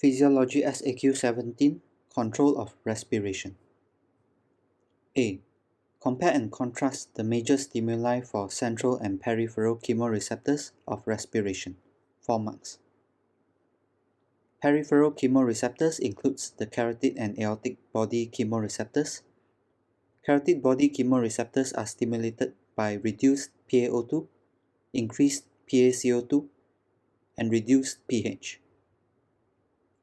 Physiology SAQ 17 Control of Respiration. A. Compare and contrast the major stimuli for central and peripheral chemoreceptors of respiration. 4 marks. Peripheral chemoreceptors includes the carotid and aortic body chemoreceptors. Carotid body chemoreceptors are stimulated by reduced PaO2, increased PaCO2, and reduced pH.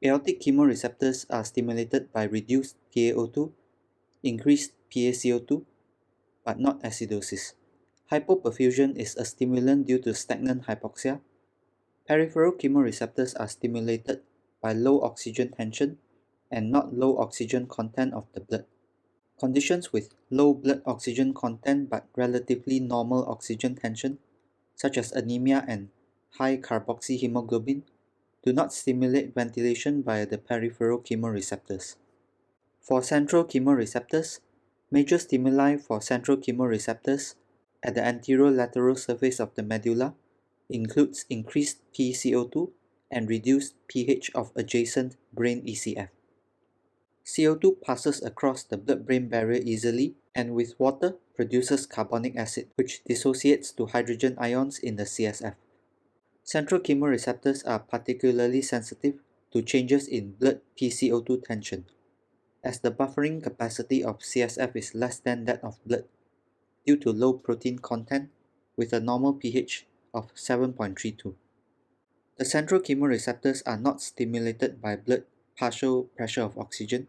Aortic chemoreceptors are stimulated by reduced PaO2, increased PaCO2, but not acidosis. Hypoperfusion is a stimulant due to stagnant hypoxia. Peripheral chemoreceptors are stimulated by low oxygen tension and not low oxygen content of the blood. Conditions with low blood oxygen content but relatively normal oxygen tension, such as anemia and high carboxyhemoglobin, do not stimulate ventilation via the peripheral chemoreceptors. For central chemoreceptors, major stimuli for central chemoreceptors at the anterolateral surface of the medulla includes increased PCO2 and reduced pH of adjacent brain ECF. CO2 passes across the blood-brain barrier easily and with water produces carbonic acid, which dissociates to hydrogen ions in the CSF. Central chemoreceptors are particularly sensitive to changes in blood PCO2 tension, as the buffering capacity of CSF is less than that of blood due to low protein content with a normal pH of 7.32. The central chemoreceptors are not stimulated by blood partial pressure of oxygen.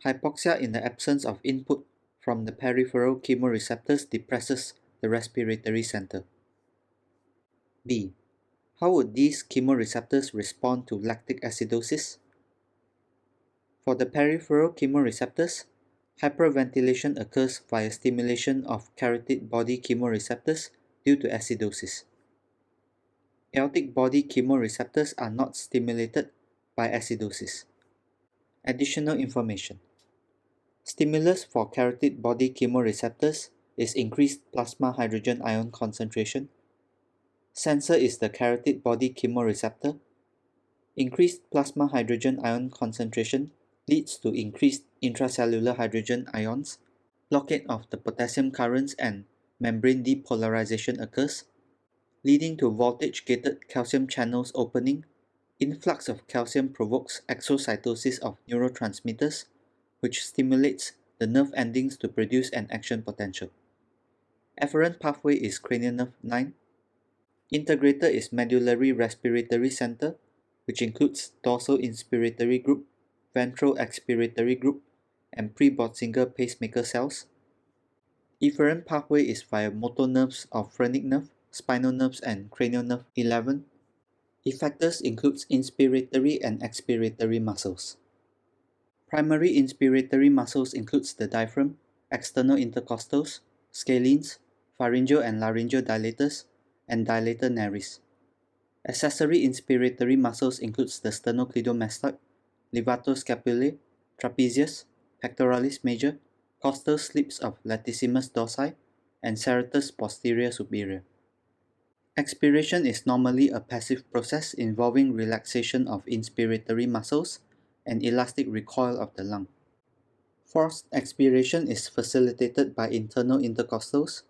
Hypoxia in the absence of input from the peripheral chemoreceptors depresses the respiratory center. B. How would these chemoreceptors respond to lactic acidosis? For the peripheral chemoreceptors, hyperventilation occurs via stimulation of carotid body chemoreceptors due to acidosis. Aortic body chemoreceptors are not stimulated by acidosis. Additional information. Stimulus for carotid body chemoreceptors is increased plasma hydrogen ion concentration. Sensor is the carotid body chemoreceptor. Increased plasma hydrogen ion concentration leads to increased intracellular hydrogen ions, blockade of the potassium currents, and membrane depolarization occurs, leading to voltage-gated calcium channels opening. Influx of calcium provokes exocytosis of neurotransmitters, which stimulates the nerve endings to produce an action potential. Efferent pathway is cranial nerve 9. Integrator is medullary respiratory center, which includes dorsal inspiratory group, ventral expiratory group, and pre-Botzinger pacemaker cells. Efferent pathway is via motor nerves of phrenic nerve, spinal nerves, and cranial nerve 11. Effectors includes inspiratory and expiratory muscles. Primary inspiratory muscles includes the diaphragm, external intercostals, scalenes, pharyngeal and laryngeal dilators, and dilator nares. Accessory inspiratory muscles includes the sternocleidomastoid, levatoscapulae, trapezius, pectoralis major, costal slips of latissimus dorsi, and serratus posterior superior. Expiration is normally a passive process involving relaxation of inspiratory muscles and elastic recoil of the lung. Forced expiration is facilitated by internal intercostals,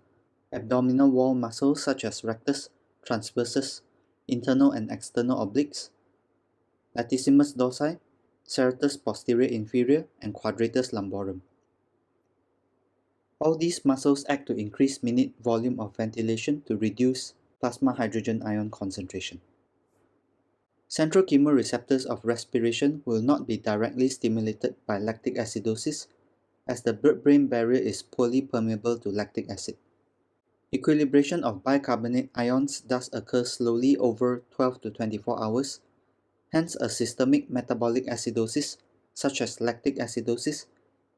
abdominal wall muscles such as rectus, transversus, internal and external obliques, latissimus dorsi, serratus posterior inferior, and quadratus lumborum. All these muscles act to increase minute volume of ventilation to reduce plasma hydrogen ion concentration. Central chemoreceptors of respiration will not be directly stimulated by lactic acidosis, as the blood-brain barrier is poorly permeable to lactic acid. Equilibration of bicarbonate ions thus occurs slowly over 12 to 24 hours, hence a systemic metabolic acidosis, such as lactic acidosis,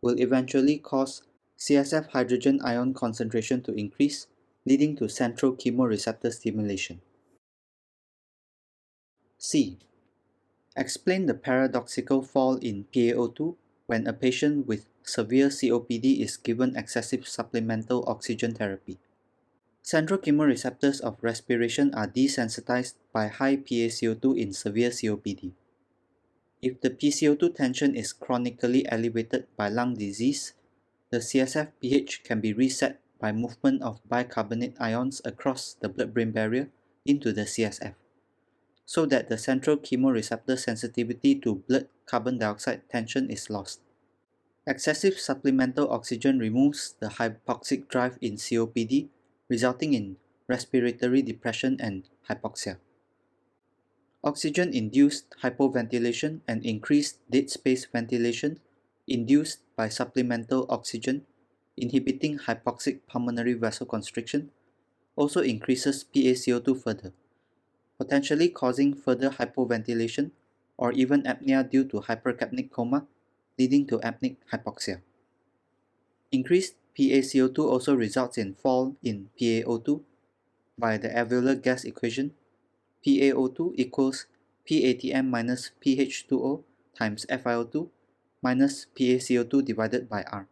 will eventually cause CSF hydrogen ion concentration to increase, leading to central chemoreceptor stimulation. C. Explain the paradoxical fall in PaO2 when a patient with severe COPD is given excessive supplemental oxygen therapy. Central chemoreceptors of respiration are desensitized by high PaCO2 in severe COPD. If the PCO2 tension is chronically elevated by lung disease, the CSF pH can be reset by movement of bicarbonate ions across the blood-brain barrier into the CSF, so that the central chemoreceptor sensitivity to blood carbon dioxide tension is lost. Excessive supplemental oxygen removes the hypoxic drive in COPD, resulting in respiratory depression and hypoxia. Oxygen-induced hypoventilation and increased dead space ventilation induced by supplemental oxygen inhibiting hypoxic pulmonary vasoconstriction also increases PaCO2 further, potentially causing further hypoventilation or even apnea due to hypercapnic coma, leading to apneic hypoxia. Increased PaCO2 also results in fall in PaO2 by the alveolar gas equation. PaO2 equals PATM minus PH2O times FiO2 minus PaCO2 divided by R.